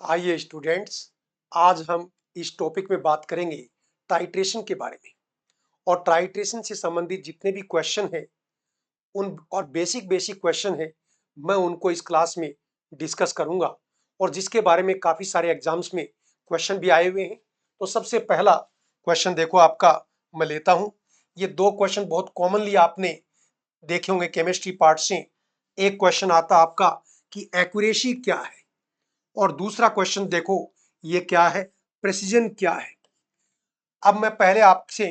आइए स्टूडेंट्स, आज हम इस टॉपिक में बात करेंगे टाइट्रेशन के बारे में। और टाइट्रेशन से संबंधित जितने भी क्वेश्चन हैं उन और बेसिक बेसिक क्वेश्चन है, मैं उनको इस क्लास में डिस्कस करूंगा। और जिसके बारे में काफ़ी सारे एग्जाम्स में क्वेश्चन भी आए हुए हैं। तो सबसे पहला क्वेश्चन देखो आपका, मैं लेता हूं। ये दो क्वेश्चन बहुत कॉमनली आपने देखे होंगे केमिस्ट्री पार्ट से। एक क्वेश्चन आता आपका कि एक्यूरेसी क्या है, और दूसरा क्वेश्चन देखो ये क्या है, प्रेसिजन क्या है। अब मैं पहले आपसे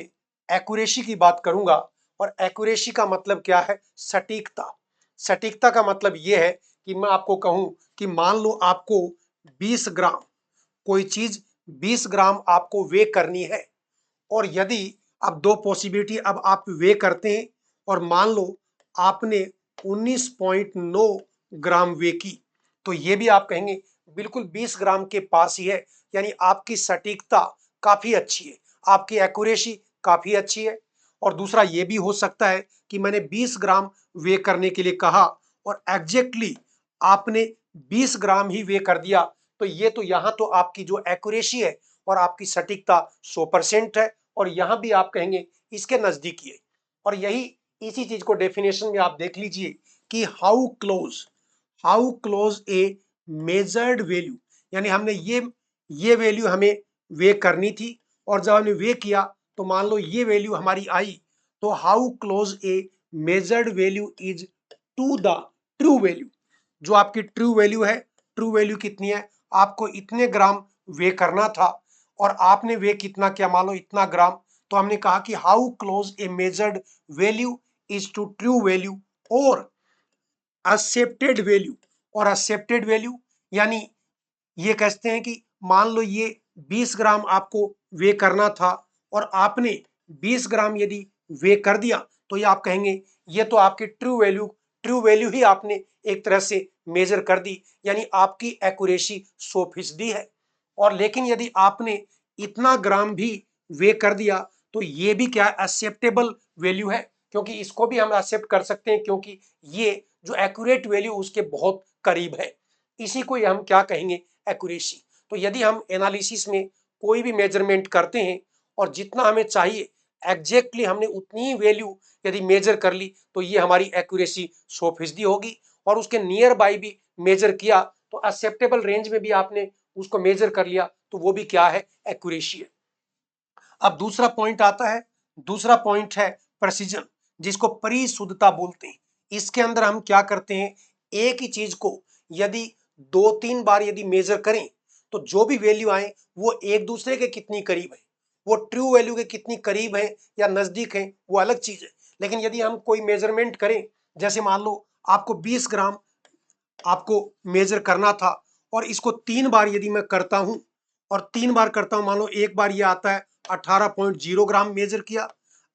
एक्यूरेसी की बात करूंगा। और एक्यूरेसी का मतलब क्या है, सटीकता। सटीकता का मतलब ये है कि मैं आपको कहूं कि मान लो आपको 20 ग्राम कोई चीज 20 ग्राम आपको वे करनी है। और यदि अब दो पॉसिबिलिटी, अब आप वे करते हैं और मान लो आपने 19.9 ग्राम वे की, तो ये भी आप कहेंगे बिल्कुल 20 ग्राम के पास ही है। यानी आपकी सटीकता काफी अच्छी है, आपकी एक्यूरेसी काफी अच्छी है। और दूसरा ये भी हो सकता है कि मैंने 20 ग्राम वे करने के लिए कहा और एग्जैक्टली आपने 20 ग्राम ही वे कर दिया, तो ये तो यहाँ तो आपकी जो एक्यूरेसी है और आपकी सटीकता 100% है। और यहाँ भी आप कहेंगे इसके नजदीक ही है। और यही इसी चीज को डेफिनेशन में आप देख लीजिए कि how close a measured value, यानी हमने ये वैल्यू हमें वे करनी थी। और जब हमने वे किया तो मान लो ये वैल्यू हमारी आई, तो how close a measured value is to the true value. जो आपकी ट्रू वैल्यू है, ट्रू वैल्यू कितनी है, आपको इतने ग्राम वे करना था और आपने वे कितना किया, मान लो इतना ग्राम। तो हमने कहा कि how close a measured value is to true value और एक्सेप्टेड वैल्यू। और एक्सेप्टेड वैल्यू यानी ये कहते हैं कि मान लो ये 20 ग्राम आपको वे करना था और आपने 20 ग्राम यदि वे कर दिया, तो ये आप कहेंगे ये तो आपकी ट्रू वैल्यू ही आपने एक तरह से मेजर कर दी, यानी आपकी एक्यूरेसी 100% है। और लेकिन यदि आपने इतना ग्राम भी वे कर दिया, तो ये भी क्या एक्सेप्टेबल वैल्यू है, क्योंकि इसको भी हम एक्सेप्ट कर सकते हैं, क्योंकि ये जो एक्यूरेट वैल्यू उसके बहुत करीब है। इसी को हम क्या कहेंगे, एक्यूरेसी। तो यदि हम एनालिसिस में कोई भी मेजरमेंट करते हैं और जितना हमें चाहिए एग्जैक्टली हमने उतनी ही वैल्यू यदि मेजर कर ली, तो ये हमारी एक्यूरेसी 100% होगी। और उसके नियर बाई भी मेजर किया तो एक्सेप्टेबल रेंज में भी आपने उसको मेजर कर लिया, तो वो भी क्या है, एक्यूरेसी है। अब दूसरा पॉइंट आता है, दूसरा पॉइंट है प्रेसिजन, जिसको परिशुद्धता बोलते हैं। इसके अंदर हम क्या करते हैं, एक ही चीज को यदि 2-3 बार यदि मेजर करें, तो जो भी वैल्यू आए वो एक दूसरे के कितनी करीब है, वो ट्रू वैल्यू के कितनी करीब है या नजदीक है, वो अलग चीज है। लेकिन यदि हम कोई मेजरमेंट करें, जैसे मान लो आपको 20 ग्राम आपको मेजर करना था और इसको 3 बार यदि मैं करता हूं और 3 बार करता हूं, मान लो एक बार ये आता है 18.0 ग्राम मेजर किया,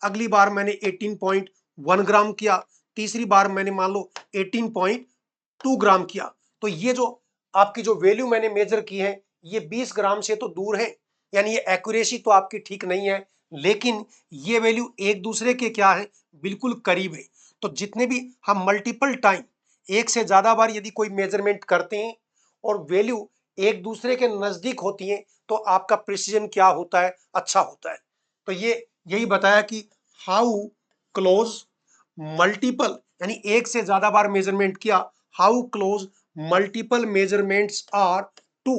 अगली बार मैंने 18.1 ग्राम किया, तीसरी बार मैंने मान लो 18.2 ग्राम किया। तो ये जो आपकी जो वैल्यू मैंने मेजर की है ये 20 ग्राम से तो दूर है, यानी ये एक्यूरेसी तो आपकी ठीक नहीं है, लेकिन ये वैल्यू एक दूसरे के क्या है, बिल्कुल करीब है। तो जितने भी हम मल्टीपल टाइम, एक से ज्यादा बार यदि कोई मेजरमेंट करते हैं और वैल्यू एक दूसरे के नजदीक होती है, तो आपका प्रिसीजन क्या होता है, अच्छा होता है। तो ये यही बताया कि हाउ क्लोज मल्टीपल, यानी एक से ज्यादा बार मेजरमेंट किया, how close multiple measurements are to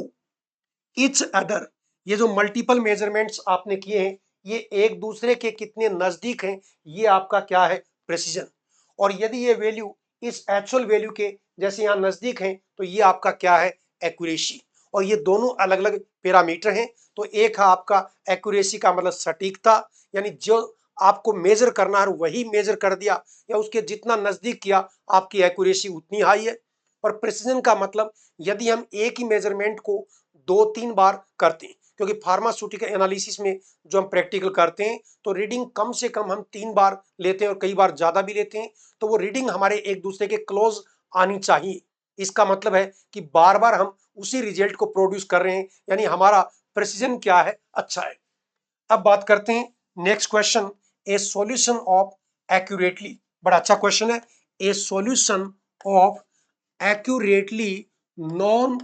each other. ये जो मल्टीपल मेजरमेंट्स आपने किए हैं ये एक दूसरे के कितने नजदीक हैं, ये आपका क्या है, प्रेसिजन। और यदि ये वैल्यू इस एक्चुअल वैल्यू के जैसे यहाँ नजदीक हैं, तो ये आपका क्या है, एक्यूरेसी। और ये दोनों अलग अलग पैरामीटर हैं। तो एक है आपका एक्यूरेसी का मतलब सटीकता, यानी जो आपको मेजर करना है वही मेजर कर दिया या उसके जितना नजदीक किया, आपकी एक्यूरेसी उतनी हाई है। और प्रेसिजन का मतलब यदि हम एक ही मेजरमेंट को 2-3 बार करते हैं, क्योंकि फार्मास्यूटिकल एनालिसिस में जो हम प्रैक्टिकल करते हैं तो रीडिंग कम से कम हम 3 बार लेते हैं और कई बार ज्यादा भी लेते हैं, तो वो रीडिंग हमारे एक दूसरे के क्लोज आनी चाहिए। इसका मतलब है कि बार बार हम उसी रिजल्ट को प्रोड्यूस कर रहे हैं, यानी हमारा प्रेसिजन क्या है, अच्छा है। अब बात करते हैं next question, A solution of accurately. बड़ा अच्छा क्वेश्चन है, a solution of accurately known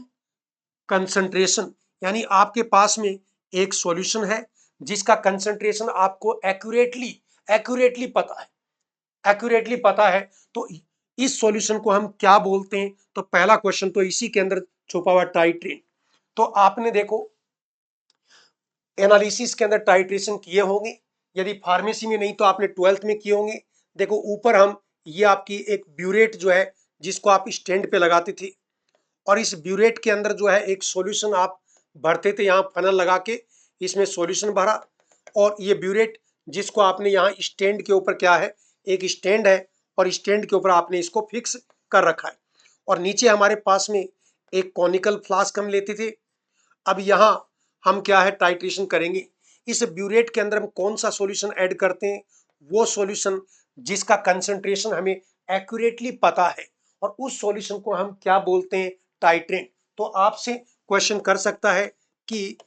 concentration, यानी आपके पास में एक सॉल्यूशन है जिसका कंसंट्रेशन आपको एक्यूरेटली पता है, तो इस सॉल्यूशन को हम क्या बोलते हैं? तो पहला क्वेश्चन तो इसी के अंदर छुपा हुआ टाइट्रेट। तो आपने देखो एनालिसिस के अंदर टाइट्रेशन किए होंगे, यदि फार्मेसी में नहीं तो आपने 12th में किए होंगे। देखो ऊपर हम ये आपकी एक ब्यूरेट जो है जिसको आप स्टैंड पे लगाते थे, और इस ब्यूरेट के अंदर जो है एक सॉल्यूशन आप भरते थे, यहाँ फनल लगा के इसमें सॉल्यूशन भरा, और ये ब्यूरेट जिसको आपने यहाँ स्टैंड के ऊपर क्या है, एक स्टैंड है, और स्टैंड के ऊपर आपने इसको फिक्स कर रखा है, और नीचे हमारे पास में एक कॉनिकल फ्लास्क हम लेते थे। अब यहाँ हम क्या है टाइट्रेशन करेंगे, इस ब्यूरेट के अंदर हम कौन सा सॉल्यूशन ऐड करते हैं? वो सॉल्यूशन जिसका कंसंट्रेशन हमें एक्यूरेटली पता है, और उस सॉल्यूशन को हम क्या बोलते हैं? टाइट्रेंट। तो आपसे क्वेश्चन कर सकता है कि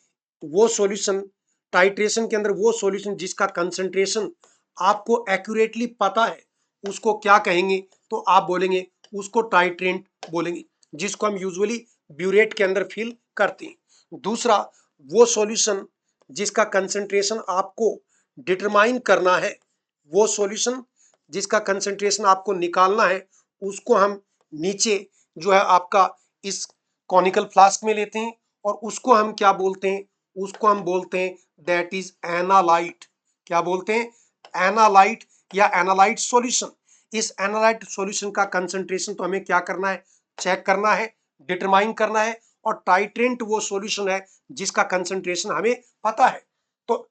वो सॉल्यूशन टाइट्रेशन के अंदर वो सॉल्यूशन जिसका कंसंट्रेशन आपको एक्यूरेटली पता है उसको क्या कहेंगे? तो आप बोलेंगे उसको टाइट्रेंट बोलेंगे, जिसको हम यूजुअली ब्यूरेट के अंदर फिल करते हैं। दूसरा, वो सॉल्यूशन जिसका कंसंट्रेशन आपको डिटरमाइन करना है, वो सॉल्यूशन जिसका कंसंट्रेशन आपको निकालना है, उसको हम नीचे जो है आपका इस कॉनिकल फ्लास्क में लेते हैं, और उसको हम क्या बोलते हैं? उसको हम बोलते हैं दैट इज एनालाइट। क्या बोलते हैं? एनालाइट या एनालाइट सॉल्यूशन। इस एनालाइट सॉल्यूशन का कंसंट्रेशन तो हमें क्या करना है? चेक करना है, डिटरमाइन करना है, और टाइट्रेंट वो सॉल्यूशन है जिसका कंसंट्रेशन हमें पता है। तो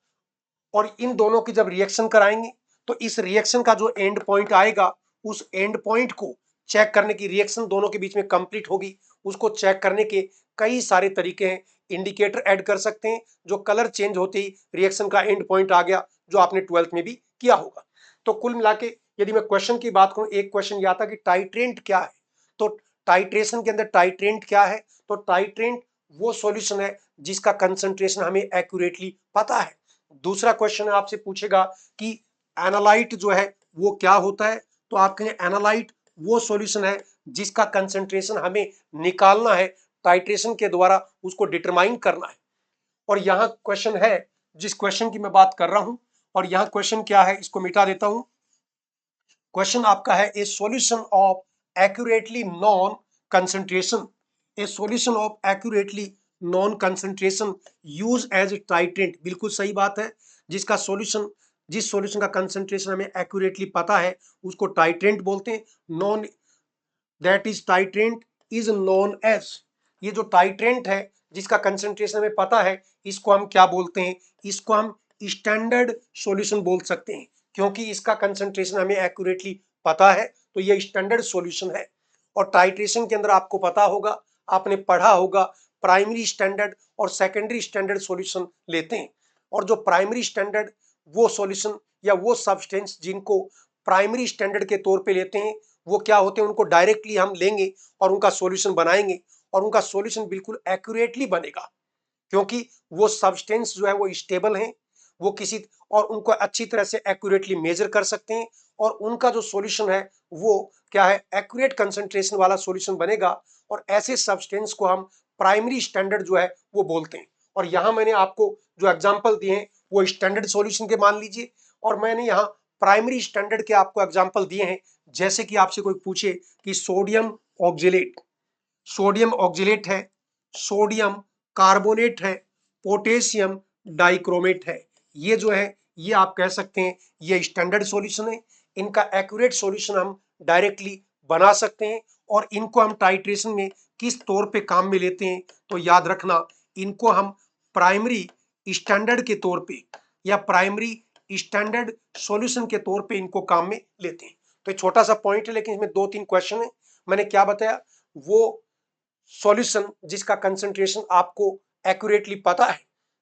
और इन दोनों की जब रिएक्शन कराएंगे तो इस रिएक्शन का जो एंड पॉइंट आएगा, उस एंड पॉइंट को चेक करने की, रिएक्शन दोनों के बीच में कंप्लीट होगी, उसको चेक करने के कई सारे तरीके हैं। इंडिकेटर ऐड कर सकते हैं, जो कलर चेंज होते ही रिएक्शन का एंड पॉइंट आ गया, जो आपने 12th में भी किया होगा। तो कुल मिला के यदि मैं क्वेश्चन की बात करूं, एक क्वेश्चन यह था कि टाइट्रेंट क्या है? तो टाइट्रेशन के अंदर टाइट्रेंट क्या है? तो टाइट्रेंट वो सॉल्यूशन है जिसका कंसंट्रेशन हमें एक्यूरेटली पता है। दूसरा क्वेश्चन आपसे पूछेगा कि एनालाइट जो है वो क्या होता है? तो आप कहेंगे एनालाइट वो सॉल्यूशन है जिसका कंसंट्रेशन हमें निकालना है, टाइट्रेशन के द्वारा उसको डिटरमाइन करना है। और यहाँ क्वेश्चन है, जिस क्वेश्चन की मैं बात कर रहा हूं, और यहाँ क्वेश्चन क्या है, इसको मिटा देता हूं। क्वेश्चन आपका है a solution of accurately known concentration, a solution of accurately known concentration use as titrant. बिल्कुल सही बात है, जिसका सॉल्यूशन जिस सॉल्यूशन का कंसंट्रेशन हमें एक्यूरेटली पता है उसको टाइट्रेंट बोलते हैं। Known that is titrant is known as, ये जो टाइट्रेंट है जिसका कंसंट्रेशन हमें पता है, इसको हम क्या बोलते हैं? इसको हम स्टैंडर्ड सॉल्यूशन बोल सकते हैं, क्योंकि इसका कंसंट्रेशन हमें एक्यूरेटली पता है, तो ये स्टैंडर्ड सॉल्यूशन है। और टाइट्रेशन के अंदर आपको पता होगा, आपने पढ़ा होगा, प्राइमरी स्टैंडर्ड और सेकेंडरी स्टैंडर्ड सॉल्यूशन लेते हैं। और जो प्राइमरी स्टैंडर्ड वो सॉल्यूशन या वो सब्सटेंस जिनको प्राइमरी स्टैंडर्ड के तौर पे लेते हैं, वो क्या होते हैं? उनको डायरेक्टली हम लेंगे और उनका सॉल्यूशन बनाएंगे, और उनका सॉल्यूशन बिल्कुल एक्यूरेटली बनेगा, क्योंकि वो सब्सटेंस जो है वो स्टेबल हैं, वो किसी और उनको अच्छी तरह से एक्यूरेटली मेजर कर सकते हैं, और उनका जो सॉल्यूशन है वो क्या है? एक्यूरेट कंसंट्रेशन वाला सॉल्यूशन बनेगा, और ऐसे सब्सटेंस को हम प्राइमरी स्टैंडर्ड जो है वो बोलते हैं। और यहाँ मैंने आपको जो एग्जाम्पल दिए हैं वो स्टैंडर्ड सॉल्यूशन के मान लीजिए, और मैंने यहाँ प्राइमरी स्टैंडर्ड के आपको एग्जाम्पल दिए हैं। जैसे कि आपसे कोई पूछे कि सोडियम ऑक्जेलेट है, सोडियम कार्बोनेट है, पोटेशियम डाइक्रोमेट है, ये जो है ये आप कह सकते हैं ये स्टैंडर्ड सॉल्यूशन है। इनका एक्यूरेट सॉल्यूशन हम डायरेक्टली बना सकते हैं, और इनको हम टाइट्रेशन में किस तौर पे काम में लेते हैं? तो याद रखना, इनको हम प्राइमरी स्टैंडर्ड के तौर पे या प्राइमरी स्टैंडर्ड सॉल्यूशन के तौर पे इनको काम में लेते हैं। तो छोटा सा पॉइंट है, लेकिन इसमें 2-3 क्वेश्चन है। मैंने क्या बताया? वो सॉल्यूशन जिसका कंसंट्रेशन आपको एक्यूरेटली पता है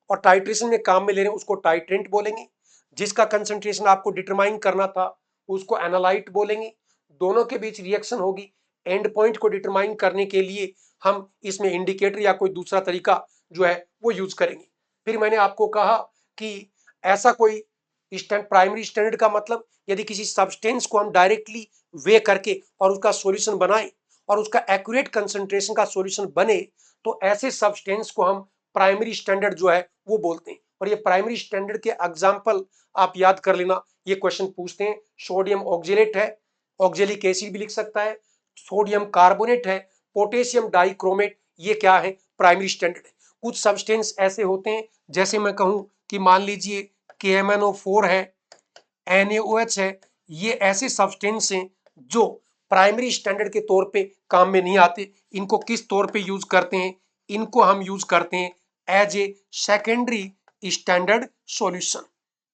और टाइट्रेशन में काम में ले रहे हैं उसको टाइट्रेंट बोलेंगे। जिसका कंसंट्रेशन आपको डिटरमाइन करना था उसको एनालाइट बोलेंगे। दोनों के बीच रिएक्शन होगी, एंड पॉइंट को डिटरमाइन करने के लिए हम इसमें इंडिकेटर या कोई दूसरा तरीका जो है वो यूज करेंगे। फिर मैंने आपको कहा कि ऐसा कोई प्राइमरी स्टैंडर्ड का मतलब, यदि किसी सब्सटेंस को हम डायरेक्टली वे करके और उसका सॉल्यूशन बनाएं और उसका एक्यूरेट कंसंट्रेशन का सॉल्यूशन बने तो ऐसे सब्सटेंस को हम प्राइमरी स्टैंडर्ड जो है वो बोलते हैं। और ये प्राइमरी स्टैंडर्ड के एग्जाम्पल आप याद कर लेना, ये क्वेश्चन पूछते हैं। सोडियम ऑक्जेलेट है, ऑक्जेलिक एसिड भी लिख सकता है, सोडियम कार्बोनेट है, पोटेशियम डाइक्रोमेट, ये क्या है, प्राइमरी स्टैंडर्ड है। कुछ सब्सटेंस ऐसे होते हैं, जैसे मैं कहूं कि मान लीजिए KMnO4 है, NaOH है, ये ऐसे सब्सटेंस हैं जो प्राइमरी स्टैंडर्ड के तौर पे काम में नहीं आते। इनको किस तौर पे यूज करते हैं, इनको हम यूज करते हैं as a secondary standard solution.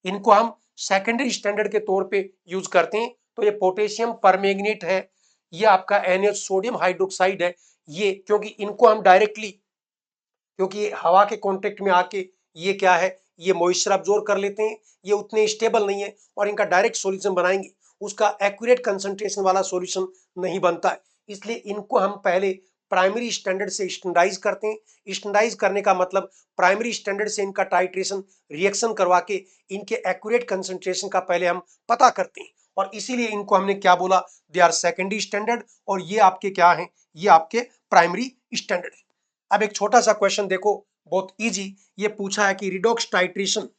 इनको हम सेकेंडरी स्टैंडर्ड के तौर पे यूज करते हैं। तो ये पोटेशियम परमैंगनेट है, ये आपका NaOH सोडियम हाइड्रोक्साइड है, ये क्योंकि इनको हम डायरेक्टली, क्योंकि ये हवा के कांटेक्ट में आके ये क्या है, ये मॉइस्चर अब्जॉर्ब कर लेते हैं, ये उतने स्टेबल नहीं है, और इनका डायरेक्ट सॉल्यूशन बनाएंगे उसका एक्यूरेट कंसंट्रेशन वाला सॉल्यूशन नहीं बनता है। इसलिए इनको हम पहले प्राइमरी स्टैंडर्ड से स्टैंडर्डाइज करते हैं। स्टैंडर्डाइज करने का मतलब प्राइमरी स्टैंडर्ड से इनका टाइट्रेशन रिएक्शन करवा के इनके एक्यूरेट कंसंट्रेशन का पहले हम पता करते हैं, और इसीलिए इनको हमने क्या बोला, दे आर सेकेंडरी स्टैंडर्ड, और ये आपके क्या हैं, ये आपके प्राइमरी स्टैंडर्ड है। अब एक छोटा सा क्वेश्चन देखो, बहुत इजी, ये पूछा है कि रिडॉक्स टाइट्रेशन,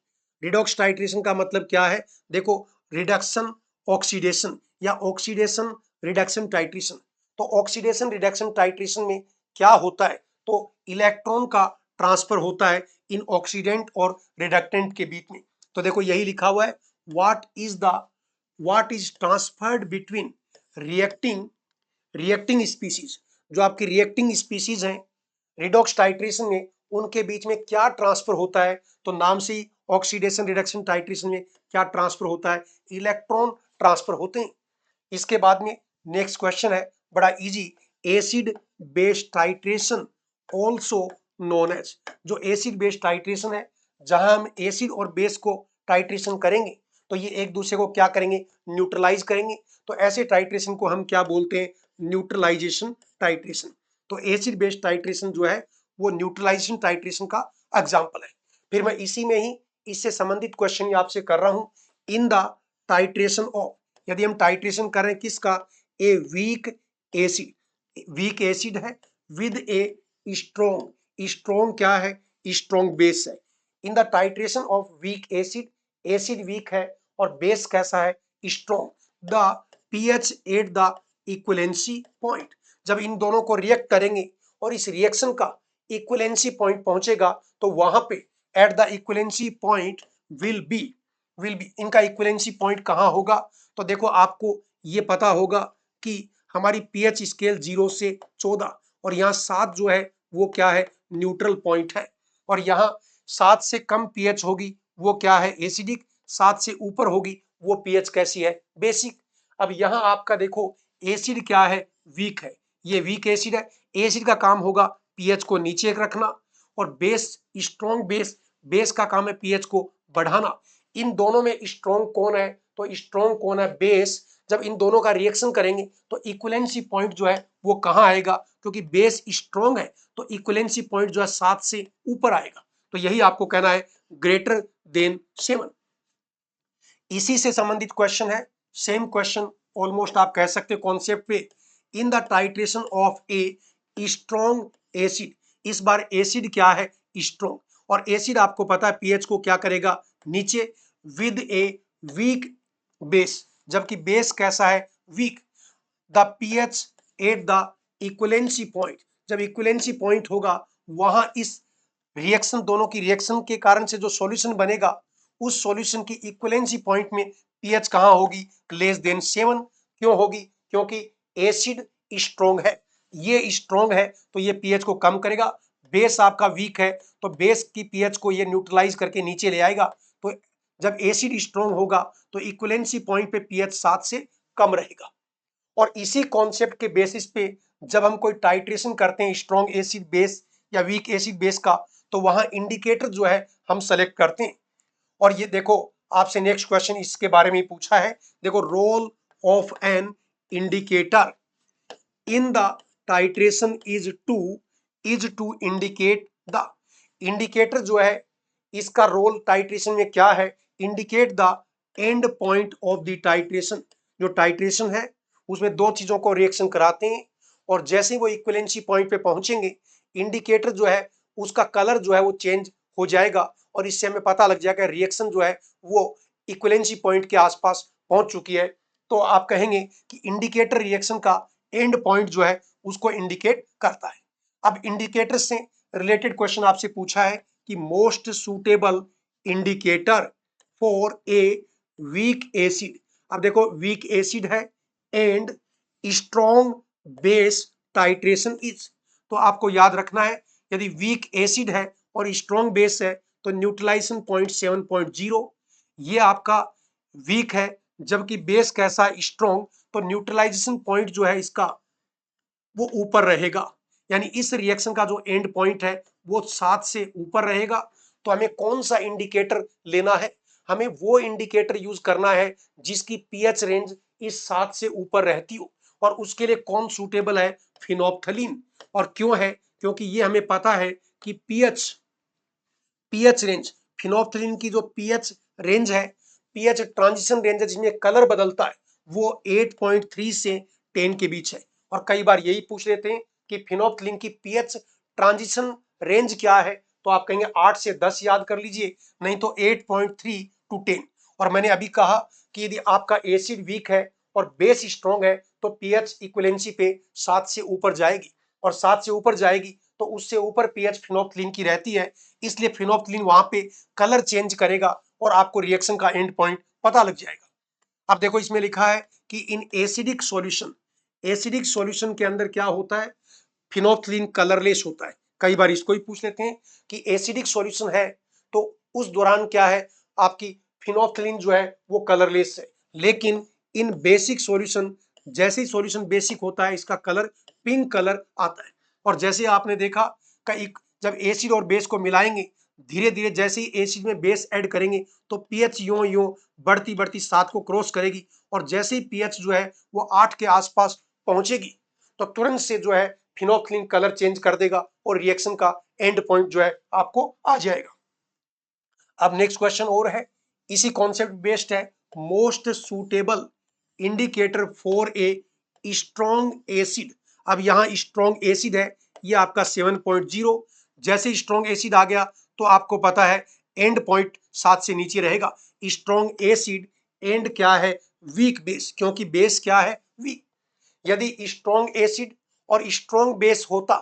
रिडॉक्स टाइट्रेशन का मतलब क्या है, देखो रिडक्शन ऑक्सीडेशन या ऑक्सीडेशन रिडक्शन टाइट्रेशन। तो ऑक्सीडेशन रिडक्शन टाइट्रेशन में क्या होता है, तो इलेक्ट्रॉन का ट्रांसफर होता है इन ऑक्सीडेंट और रिडक्टेंट के बीच में। तो देखो यही लिखा हुआ है, what is transferred between reacting reacting species, जो आपकी रिएक्टिंग स्पीसीज हैं रिडॉक्स टाइट्रेशन में, उनके बीच में क्या ट्रांसफर होता है। तो नाम से ही ऑक्सीडेशन रिडक्शन टाइट्रेशन में क्या ट्रांसफर होता है, इलेक्ट्रॉन ट्रांसफर होते हैं। इसके बाद में नेक्स्ट क्वेश्चन है बड़ा easy, acid base titration also known as, जो एसिड बेस टाइट्रेशन है, जहां हम एसिड और बेस को टाइट्रेशन करेंगे तो ये एक दूसरे को क्या करेंगे, न्यूट्रलाइज करेंगे। तो ऐसे टाइट्रेशन को हम क्या बोलते हैं, न्यूट्रलाइजेशन टाइट्रेशन। तो एसिड बेस टाइट्रेशन जो है वो न्यूट्रलाइजेशन टाइट्रेशन का एग्जाम्पल है। फिर मैं इसी में ही इससे संबंधित क्वेश्चन आपसे कर रहा हूं, इन द टाइट्रेशन ऑफ, यदि हम टाइट्रेशन कर रहे हैं किसका, a weak acid, weak acid है विद ए स्ट्रॉन्ग, स्ट्रॉन्ग क्या है, स्ट्रॉन्ग बेस है। इन the titration of weak acid, acid weak है और बेस कैसा है, strong, the pH at the equivalency point, जब इन दोनों को रिएक्ट करेंगे और इस रिएक्शन का इक्विवेलेंसी पॉइंट पहुंचेगा तो वहां पे eight the equivalency point will be इनका इक्विवेलेंसी पॉइंट कहां होगा। तो देखो आपको ये पता होगा कि हमारी पीएच स्केल 0 से 14 और यहाँ 7 जो है वो क्या है, न्यूट्रल पॉइंट है, और यहाँ 7 से कम पीएच होगी वो क्या है, एसिडिक, 7 से ऊपर होगी वो पीएच कैसी है, बेसिक। अब यहाँ आपका देखो एसिड क्या है, वीक है, ये वीक एसिड है, एसिड का काम होगा पीएच को नीचे रखना, और बेस स्ट्रॉन्ग बेस, बेस का काम है पीएच को बढ़ाना। इन दोनों में स्ट्रॉन्ग कौन है, तो स्ट्रॉन्ग कौन है, बेस। जब इन दोनों का रिएक्शन करेंगे तो इक्विवेलेंसी पॉइंट जो है वो कहाँ आएगा, क्योंकि बेस स्ट्रॉन्ग है तो इक्विवेलेंसी पॉइंट जो है 7 से ऊपर आएगा। तो यही आपको कहना है ग्रेटर देन 7। इसी से संबंधित क्वेश्चन है, सेम क्वेश्चन ऑलमोस्ट आप कह सकते हो कॉन्सेप्ट पे, इन the titration of a strong acid, इस बार एसिड क्या है, स्ट्रॉन्ग, और एसिड आपको पता है पीएच को क्या करेगा, नीचे, विद ए वीक बेस, जबकि बेस कैसा है, weak, the pH at the equivalency point, जब इक्विवेलेंसी पॉइंट होगा वहां इस रिएक्शन, दोनों की रिएक्शन के कारण से जो सॉल्यूशन बनेगा उस सॉल्यूशन की इक्विवेलेंसी पॉइंट में पीएच कहां होगी, लेस देन 7। क्यों होगी, क्योंकि एसिड स्ट्रॉन्ग है, ये स्ट्रॉन्ग है तो ये पीएच को कम करेगा, बेस आपका वीक है तो बेस की पीएच को ये न्यूट्रलाइज करके नीचे ले आएगा। तो जब एसिड स्ट्रॉन्ग होगा तो इक्विवेलेंसी पॉइंट पे पीएच 7 से कम रहेगा। और इसी कॉन्सेप्ट के बेसिस पे जब हम कोई टाइट्रेशन करते हैं स्ट्रॉन्ग एसिड बेस या वीक एसिड बेस का, तो वहां इंडिकेटर जो है हम सेलेक्ट करते हैं। और ये देखो आपसे नेक्स्ट क्वेश्चन इसके बारे में पूछा है, देखो role of an indicator in the titration is to indicate the, indicator जो है इसका रोल टाइट्रेशन में क्या है, indicate the end point of the titration. जो टाइट्रेशन है उसमें दो चीजों को रिएक्शन कराते हैं, और जैसे ही वो इक्विवेलेंसी पॉइंट पे पहुंचेंगे, इंडिकेटर जो है उसका कलर जो है वो चेंज हो जाएगा और इससे हमें पता लग जाएगा रिएक्शन जो है वो इक्विवेलेंसी पॉइंट के आसपास पहुंच चुकी है। तो आप कहेंगे कि इंडिकेटर रिएक्शन का एंड पॉइंट जो है उसको इंडिकेट करता है। अब इंडिकेटर से रिलेटेड क्वेश्चन आपसे पूछा है कि most suitable indicator for a weak acid. अब देखो वीक एसिड है and strong base titration is. तो आपको याद रखना है यदि वीक एसिड है और स्ट्रॉन्ग बेस है तो न्यूट्रलाइजेशन पॉइंट 7.0 ये आपका वीक है, जबकि बेस कैसा है स्ट्रॉन्ग, तो न्यूट्रलाइजेशन पॉइंट जो है इसका वो ऊपर रहेगा। यानी इस रिएक्शन का जो एंड पॉइंट है वो 7 से ऊपर रहेगा। तो हमें कौन सा इंडिकेटर लेना है? हमें वो इंडिकेटर यूज करना है जिसकी पीएच रेंज इस 7 से ऊपर रहती हो। और उसके लिए कौन सूटेबल है? फिनोप्थलीन। और क्यों है? क्योंकि ये हमें पता है कि पीएच रेंज, फिनोप्थलीन की जो पीएच रेंज है, पीएच ट्रांजिशन रेंज है जिसमें कलर बदलता है, वो 8.3 से 10 के बीच है। और कई बार यही पूछ लेते हैं कि फिनोप्थलीन की पीएच ट्रांजिशन रेंज क्या है, तो आप कहेंगे 8 से 10 याद कर लीजिए, नहीं तो 8.3 टू 10। और मैंने अभी कहा कि यदि आपका एसिड वीक है और बेस स्ट्रॉन्ग है तो पीएच इक्विवेलेंसी पे 7 से ऊपर जाएगी, और 7 से ऊपर जाएगी तो उससे ऊपर पीएच फिनोप्थलीन की रहती है, इसलिए फिनोप्थलीन वहां पे कलर चेंज करेगा और आपको रिएक्शन का एंड पॉइंट पता लग जाएगा। अब देखो इसमें लिखा है कि in acidic solution, acidic solution के अंदर क्या होता है? फिनोप्थलीन कलरलेस होता है। कई बार इसको ही पूछ लेते हैं कि एसिडिक सॉल्यूशन है तो उस दौरान क्या है, आपकी फिनोप्थलीन जो है वो कलरलेस है। लेकिन इन बेसिक सॉल्यूशन, जैसे ही सॉल्यूशन बेसिक होता है इसका कलर पिंक कलर आता है। और जैसे आपने देखा कि जब एसिड और बेस को मिलाएंगे, धीरे धीरे जैसे ही एसिड में बेस ऐड करेंगे तो पीएच यूं यूं बढ़ती बढ़ती 7 को क्रॉस करेगी, और जैसे ही पीएच जो है वो 8 के आसपास पहुंचेगी तो तुरंत से जो है फिनोप्थलीन कलर चेंज कर देगा और रिएक्शन का एंड पॉइंट जो है आपको आ जाएगा। अब नेक्स्ट क्वेश्चन और है, इसी कॉन्सेप्ट बेस्ड है, most suitable indicator for a strong acid. अब यहाँ स्ट्रॉन्ग एसिड है, ये आपका 7.0। जैसे स्ट्रॉन्ग एसिड आ गया तो आपको पता है एंड पॉइंट 7 से नीचे रहेगा। स्ट्रॉन्ग एसिड एंड क्या है? वीक बेस, क्योंकि बेस क्या है? वीक। यदि स्ट्रॉन्ग एसिड और स्ट्रॉन्ग बेस होता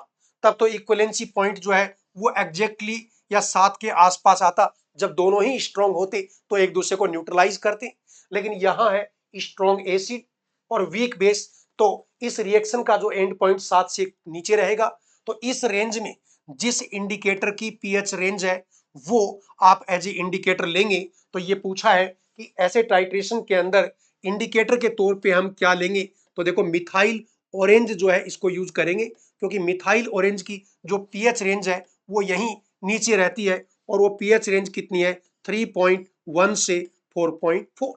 तब तो इक्विवेलेंसी पॉइंट जो है वो एग्जैक्टली या 7 के आसपास आता। जब दोनों ही स्ट्रॉन्ग होते तो एक दूसरे को न्यूट्रलाइज करते, लेकिन यहाँ है स्ट्रॉन्ग एसिड और वीक बेस, तो इस रिएक्शन का जो एंड पॉइंट 7 से नीचे रहेगा। तो इस रेंज में जिस इंडिकेटर की पीएच रेंज है वो आप एज ए इंडिकेटर लेंगे। तो ये पूछा है कि ऐसे टाइट्रेशन के अंदर इंडिकेटर के तौर पे हम क्या लेंगे? तो देखो मिथाइल ऑरेंज जो है इसको यूज करेंगे, क्योंकि मिथाइल ऑरेंज की जो पीएच रेंज है वो यहीं नीचे रहती है, और वो पीएच रेंज कितनी है? 3.1 से 4.4।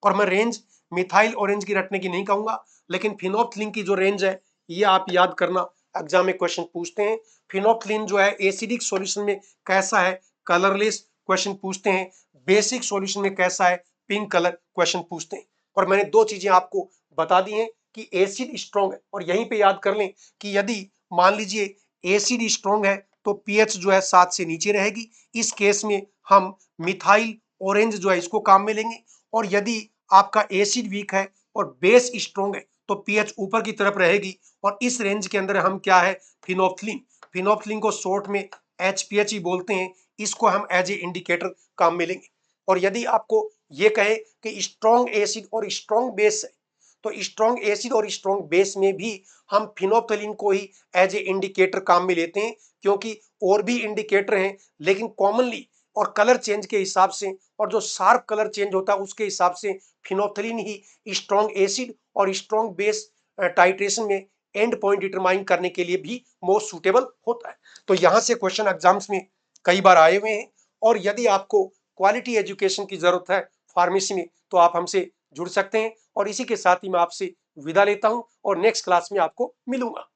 और मैं रेंज मिथाइल ऑरेंज की रटने की नहीं कहूंगा, लेकिन फिनोप्थलीन की जो रेंज है ये आप याद करना, एग्जाम में क्वेश्चन पूछते हैं। फिनोप्थलीन जो है एसिडिक सॉल्यूशन में कैसा है? कलरलेस क्वेश्चन पूछते हैं। बेसिक सॉल्यूशन में कैसा है? पिंक कलर क्वेश्चन पूछते हैं। और मैंने दो चीजें आपको बता दी हैं कि एसिड स्ट्रॉन्ग है, और यहीं पे याद कर लें कि यदि मान लीजिए एसिड स्ट्रॉन्ग है तो पीएच जो है 7 से नीचे रहेगी। इस केस में हम मिथाइल ऑरेंज जो है इसको काम में लेंगे। और यदि आपका एसिड वीक है और बेस स्ट्रॉन्ग है तो पीएच ऊपर की तरफ रहेगी, और इस रेंज के अंदर हम क्या है? फिनोप्थलीन, फिनोप्थलीन को शॉर्ट में एचपीएच ही बोलते हैं, इसको हम एज ए इंडिकेटर काम में लेंगे। और यदि आपको ये कहे कि स्ट्रॉन्ग एसिड और स्ट्रॉन्ग बेस है तो स्ट्रॉन्ग एसिड और स्ट्रॉन्ग बेस में भी हम फिनोप्थलीन को ही एज ए इंडिकेटर काम में लेते हैं, क्योंकि और भी इंडिकेटर हैं लेकिन कॉमनली और कलर चेंज के हिसाब से और जो शार्प कलर चेंज होता है उसके हिसाब से फिनोप्थलीन ही स्ट्रॉन्ग एसिड और स्ट्रॉन्ग बेस टाइट्रेशन में एंड पॉइंट डिटरमाइन करने के लिए भी मोस्ट सुटेबल होता है। तो यहाँ से क्वेश्चन एग्जाम्स में कई बार आए हुए हैं। और यदि आपको क्वालिटी एजुकेशन की जरूरत है फार्मेसी में तो आप हमसे जुड़ सकते हैं। और इसी के साथ ही मैं आपसे विदा लेता हूं और नेक्स्ट क्लास में आपको मिलूंगा।